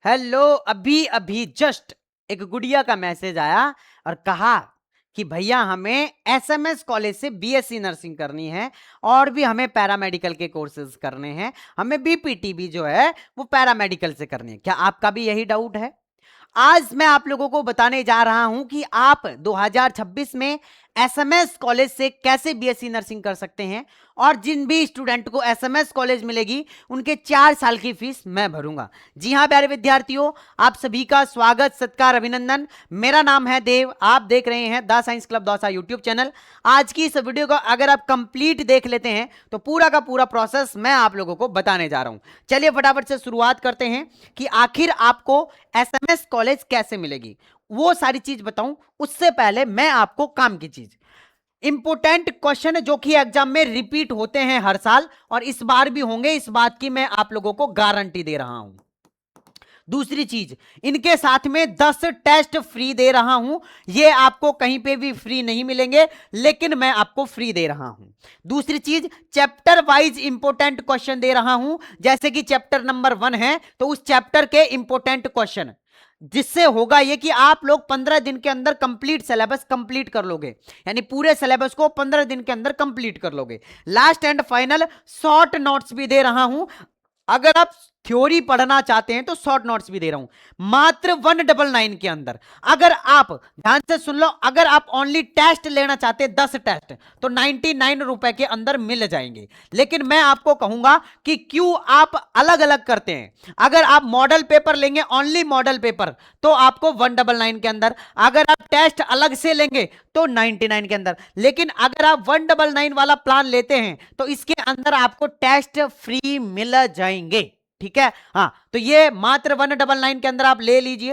Hello, अभी अभी just एक गुड़िया का मैसेज आया और कहा कि भैया हमें एसएमएस कॉलेज से बीएससी नर्सिंग करनी है और भी हमें पैरामेडिकल के कोर्सेज करने हैं, हमें बीपीटी भी जो है वो पैरामेडिकल से करनी है। क्या आपका भी यही डाउट है? आज मैं आप लोगों को बताने जा रहा हूं कि आप 2026 में एसएमएस कॉलेज से कैसे बीएससी नर्सिंग कर सकते हैं और जिन भी स्टूडेंट को एसएमएस कॉलेज मिलेगी उनके 4 साल की फीस मैं भरूंगा। जी हां प्यारे विद्यार्थियों, आप सभी का स्वागत, सत्कार, अभिनंदन। मेरा नाम है देव, आप देख रहे हैं the science club Dausa YouTube channel. आज की इस वीडियो को अगर आप कंप्लीट देख लेते हैं तो पूरा का पूरा प्रोसेस मैं आप लोगों को बताने जा रहा हूं। चलिए फटाफट से शुरुआत करते हैं कि आखिर आपको एसएमएस कॉलेज कैसे मिलेगी, वो सारी चीज बताऊं उससे पहले मैं आपको काम की चीज, इंपोर्टेंट क्वेश्चन जो कि एग्जाम में रिपीट होते हैं हर साल और इस बार भी होंगे, इस बात की मैं आप लोगों को गारंटी दे रहा हूं। दूसरी चीज, इनके साथ में 10 टेस्ट फ्री दे रहा हूं। ये आपको कहीं पे भी फ्री नहीं मिलेंगे, लेकिन मैं आपको फ्री दे रहा हूं। दूसरी चीज, चैप्टर वाइज इंपोर्टेंट क्वेश्चन दे रहा हूं। जैसे कि चैप्टर नंबर 1 है तो उस चैप्टर के इंपोर्टेंट क्वेश्चन, जिससे होगा ये कि आप लोग 15 दिन के अंदर कंप्लीट सिलेबस कंप्लीट कर लोगे, यानी पूरे सिलेबस को 15 दिन के अंदर कंप्लीट कर लोगे। Last and final short notes भी दे रहा हूं। अगर आप थ्योरी पढ़ना चाहते हैं तो शॉर्ट नोट्स भी दे रहा हूं मात्र 199 के अंदर। अगर आप ध्यान से सुन लो, अगर आप ओनली टेस्ट लेना चाहते हैं 10 टेस्ट तो 99 रुपए के अंदर मिल जाएंगे। लेकिन मैं आपको कहूंगा कि क्यों आप अलग अलग करते हैं। अगर आप मॉडल पेपर लेंगे, ओनली मॉडल पेपर, तो आपको 199 के अंदर। अगर आप टेस्ट अलग से लेंगे तो 99 के अंदर। लेकिन अगर आप 199 वाला प्लान लेते हैं तो इसके अंदर आपको टेस्ट फ्री मिल जाएंगे। ठीक है, हाँ, तो ये मात्र 199 के अंदर आप ले लीजिए।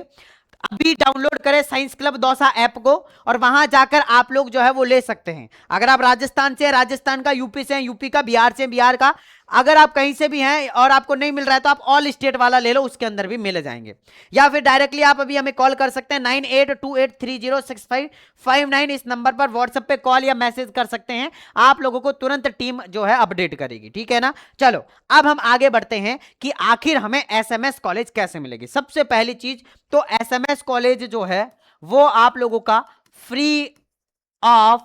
अभी डाउनलोड करें साइंस क्लब दौसा ऐप को और वहां जाकर आप लोग जो है वो ले सकते हैं। अगर आप राजस्थान से हैं राजस्थान का, यूपी से हैं यूपी का, बिहार से बिहार का, अगर आप कहीं से भी हैं और आपको नहीं मिल रहा है तो आप ऑल स्टेट वाला ले लो, उसके अंदर भी मिल जाएंगे। या फिर डायरेक्टली आप अभी हमें कॉल कर सकते हैं 9828306559। इस नंबर पर व्हाट्सएप पे कॉल या मैसेज कर सकते हैं, आप लोगों को तुरंत टीम जो है अपडेट करेगी। ठीक है ना? चलो अब हम आगे बढ़ते हैं कि आखिर हमें एसएमएस कॉलेज कैसे मिलेगी। सबसे पहली चीज तो एसएमएस कॉलेज जो है वो आप लोगों का free of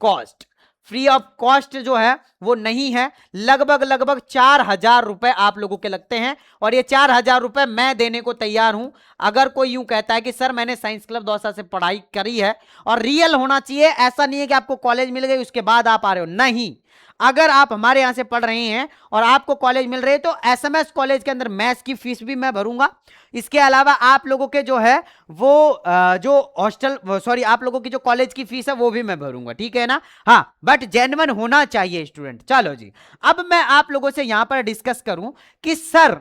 cost, free of cost जो है वो नहीं है। लगभग 4,000 रुपए आप लोगों के लगते हैं और ये 4,000 रुपए मैं देने को तैयार हूं। अगर कोई यूं कहता है कि सर मैंने साइंस क्लब दौसा से पढ़ाई करी है, और रियल होना चाहिए, ऐसा नहीं है कि आपको कॉलेज मिल गई उसके बाद आप आ रहे हो, नहीं। अगर आप हमारे यहां से पढ़ रहे हैं और आपको कॉलेज मिल रहे हैं तो एसएमएस कॉलेज के अंदर मैथ्स की फीस भी मैं भरूंगा। इसके अलावा आप लोगों के जो है वो जो हॉस्टल, सॉरी, आप लोगों की जो कॉलेज की फीस है वो भी मैं भरूंगा। ठीक है ना? हाँ, बट जेन्युइन होना चाहिए स्टूडेंट। चलो जी, अब मैं आप लोगों से यहां पर डिस्कस करूं कि सर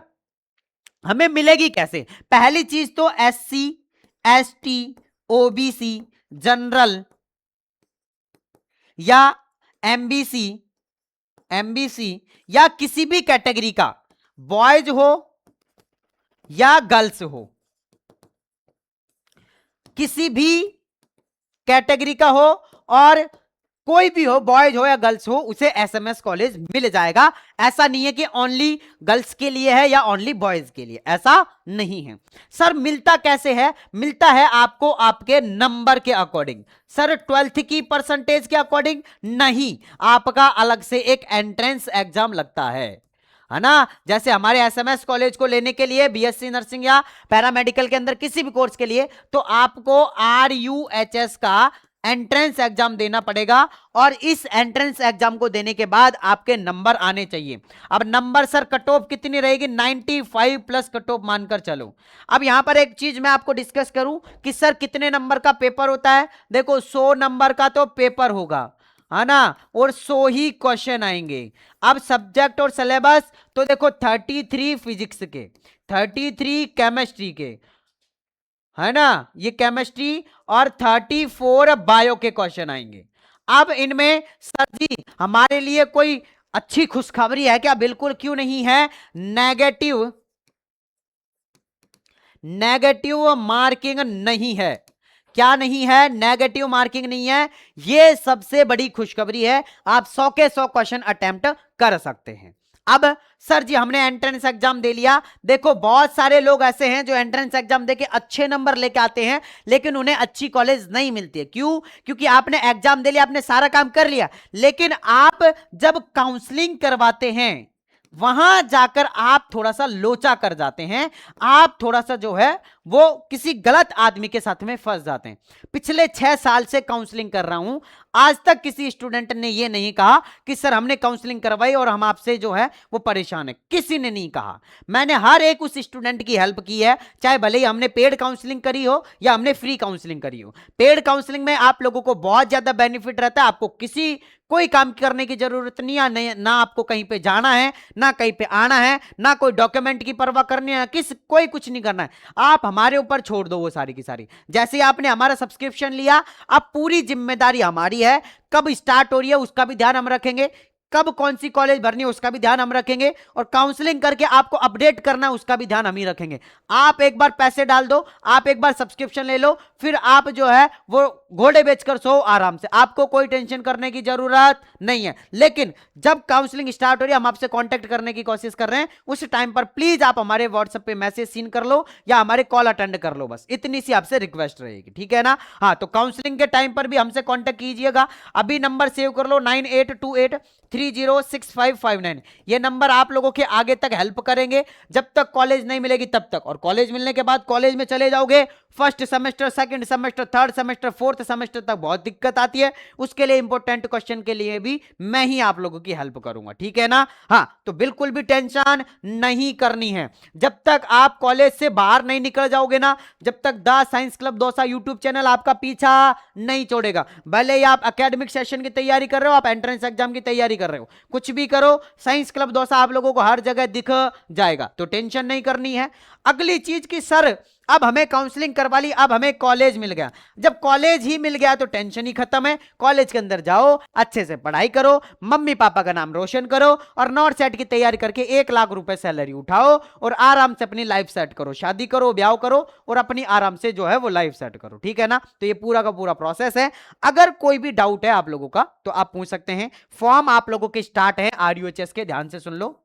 हमें मिलेगी कैसे। पहली चीज तो एससी, एसटी, ओबीसी, जनरल या एमबीसी, एमबीसी या किसी भी कैटेगरी का, बॉयज हो या गर्ल्स हो, किसी भी कैटेगरी का हो और कोई भी हो, बॉयज हो या गर्ल्स हो, उसे एसएमएस कॉलेज मिल जाएगा। ऐसा नहीं है कि ओनली गर्ल्स के लिए है या ओनली बॉयज के लिए, ऐसा नहीं है। सर मिलता कैसे है? मिलता है आपको आपके नंबर के अकॉर्डिंग। सर 12th की परसेंटेज के अकॉर्डिंग नहीं, आपका अलग से एक एंट्रेंस एग्जाम लगता है ना? जैसे हमारे एसएमएस कॉलेज को लेने के लिए बीएससी नर्सिंग या पैरामेडिकल के अंदर किसी भी कोर्स के लिए तो आपको आरयूएचएस का एंट्रेंस एग्जाम देना पड़ेगा और इस एंट्रेंस एग्जाम को देने के बाद आपके नंबर आने चाहिए। अब नंबर सर कट ऑफ कितनी रहेगी? 95 प्लस कट ऑफ मानकर चलो। अब यहां पर एक चीज मैं आपको डिस्कस करूं कि सर कितने नंबर का पेपर होता है। देखो 100 नंबर का तो पेपर होगा, है ना, और 100 ही क्वेश्चन आएंगे। अब सब्जेक्ट और सिलेबस तो देखो 33 फिजिक्स के, 33 केमिस्ट्री के, है ना, ये केमिस्ट्री, और 34 बायो के क्वेश्चन आएंगे। अब इनमें सर जी हमारे लिए कोई अच्छी खुशखबरी है क्या? बिल्कुल, क्यों नहीं है। नेगेटिव मार्किंग नहीं है। क्या नहीं है? नेगेटिव मार्किंग नहीं है। ये सबसे बड़ी खुशखबरी है। आप 100 के 100 क्वेश्चन अटेम्प्ट कर सकते हैं। अब सर जी हमने एंट्रेंस एग्जाम दे लिया, देखो बहुत सारे लोग ऐसे हैं जो एंट्रेंस एग्जाम देके अच्छे नंबर लेके आते हैं लेकिन उन्हें अच्छी कॉलेज नहीं मिलती है। क्यों? क्योंकि आपने एग्जाम दे लिया, आपने सारा काम कर लिया, लेकिन आप जब काउंसलिंग करवाते हैं वहां जाकर आप थोड़ा सा लोचा कर जाते हैं, आप थोड़ा सा जो है वो किसी गलत आदमी के साथ में फंस जाते हैं। पिछले 6 साल से काउंसलिंग कर रहा हूं, आज तक किसी स्टूडेंट ने ये नहीं कहा कि सर हमने काउंसलिंग करवाई और हम आपसे जो है वो परेशान है, किसी ने नहीं कहा। मैंने हर एक उस स्टूडेंट की हेल्प की है, चाहे भले ही हमने पेड काउंसलिंग करी हो या हमने फ्री काउंसलिंग करी हो। पेड काउंसलिंग में आप लोगों को बहुत ज्यादा बेनिफिट रहता है, आपको कोई काम करने की जरूरत नहीं है, ना आपको कहीं पे जाना है, ना कहीं पे आना है, ना कोई डॉक्यूमेंट की परवाह करनी है, कोई कुछ नहीं करना है, आप हमारे ऊपर छोड़ दो वो सारी की सारी। जैसे ही आपने हमारा सब्सक्रिप्शन लिया, अब पूरी जिम्मेदारी हमारी है, कब स्टार्ट हो रही है उसका भी ध्यान हम रखेंगे, कब कौन सी कॉलेज भरनी है उसका भी ध्यान हम रखेंगे, और काउंसलिंग करके आपको अपडेट करना है उसका भी ध्यान हम ही रखेंगे। आप एक बार पैसे डाल दो, आप एक बार सब्सक्रिप्शन ले लो, फिर आप जो है वो घोड़े बेचकर सो आराम से, आपको कोई टेंशन करने की जरूरत नहीं है। लेकिन जब काउंसलिंग स्टार्ट हो रही है, हम आपसे कांटेक्ट करने की कोशिश कर रहे हैं, उस टाइम पर प्लीज आप हमारे व्हाट्सएप पे मैसेज सीन कर लो या हमारे कॉल अटेंड कर लो, बस इतनी सी आपसे रिक्वेस्ट रहेगी, ठीक है ना। हाँ, तो काउंसलिंग के टाइम पर भी हमसे कांटेक्ट कीजिएगा। अभी नंबर सेव कर लो 9828306559, ये नंबर आप लोगों के आगे तक हेल्प करेंगे जब तक कॉलेज नहीं मिलेगी तब तक, और कॉलेज मिलने के बाद कॉलेज में चले जाओगे, first semester, second semester, third semester, fourth semester तक बहुत दिक्कत आती है, उसके लिए इंपॉर्टेंट क्वेश्चन के लिए भी मैं ही आप लोगों की हेल्प करूंगा, ठीक है ना। हाँ, तो बिल्कुल भी टेंशन नहीं करनी है, जब तक आप कॉलेज से बाहर नहीं निकल जाओगे ना, जब तक the science club Dausa YouTube channel आपका पीछा नहीं छोड़ेगा। भले ही आप एकेडमिक सेशन की तैयारी कर रहे हो, आप एंट्रेंस एग्जाम की तैयारी कर रहे हो, कुछ भी करो, साइंस क्लब दौसा आप लोगों को हर जगह दिख जाएगा, तो टेंशन नहीं करनी है। अगली चीज की सर अब हमें काउंसलिंग करवा ली, अब हमें कॉलेज मिल गया, जब कॉलेज ही मिल गया तो टेंशन ही खत्म है। कॉलेज के अंदर जाओ, अच्छे से पढ़ाई करो, मम्मी पापा का नाम रोशन करो, और नॉट सेट की तैयारी करके 1 लाख रुपए सैलरी उठाओ और आराम से अपनी लाइफ सेट करो, शादी करो, ब्याह करो और अपनी आराम से जो है वो लाइफ सेट करो, ठीक है ना। तो ये पूरा का पूरा प्रोसेस है। अगर कोई भी डाउट है आप लोगों का तो आप पूछ सकते हैं। फॉर्म आप लोगों के स्टार्ट है RUHS के, ध्यान से सुन लो,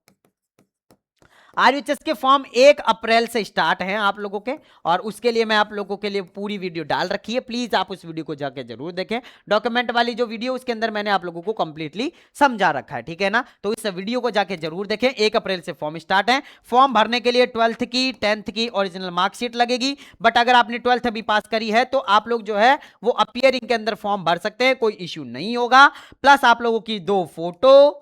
RUHS के फॉर्म 1 अप्रैल से स्टार्ट हैं आप लोगों के, और उसके लिए मैं आप लोगों के लिए पूरी वीडियो डाल रखी है, प्लीज आप उस वीडियो को जाके जरूर देखें। डॉक्यूमेंट वाली जो वीडियो उसके अंदर मैंने आप लोगों को कंप्लीटली समझा रखा है, ठीक है ना। तो इस वीडियो को जाके जरूर देखें। 1 अप्रैल से फॉर्म स्टार्ट है। फॉर्म भरने के लिए 12th की 10th की ओरिजिनल मार्कशीट लगेगी, बट अगर आपने 12th अभी पास करी है तो आप लोग जो है वो अपीयरिंग के अंदर फॉर्म भर सकते हैं, कोई इश्यू नहीं होगा। प्लस आप लोगों की 2 फोटो,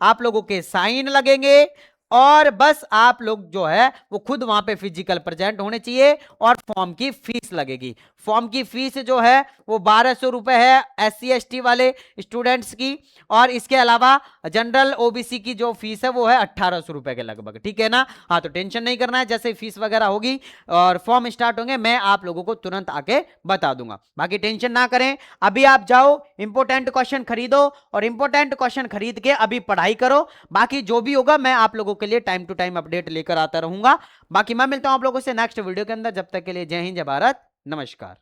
आप लोगों के साइन लगेंगे, और बस आप लोग जो है वो खुद वहां पे फिजिकल प्रेजेंट होने चाहिए, और फॉर्म की फीस लगेगी। फॉर्म की फीस जो है वो 1200 रुपए है SC ST वाले स्टूडेंट्स की, और इसके अलावा जनरल OBC की जो फीस है वो है 1800 रुपए के लगभग, ठीक है ना। हाँ, तो टेंशन नहीं करना है, जैसे फीस वगैरह होगी और फॉर्म स्टार्ट होंगे मैं आप लोगों को तुरंत आके बता दूंगा, बाकी टेंशन ना करें। अभी आप जाओ, इंपोर्टेंट क्वेश्चन खरीदो, और इंपोर्टेंट क्वेश्चन खरीद के अभी पढ़ाई करो, बाकी जो भी होगा मैं आप लोगों के लिए टाइम टू टाइम अपडेट लेकर आता रहूंगा। बाकी मैं मिलता हूं आप लोगों से नेक्स्ट वीडियो के अंदर, जब तक के लिए जय हिंद, जय भारत, नमस्कार।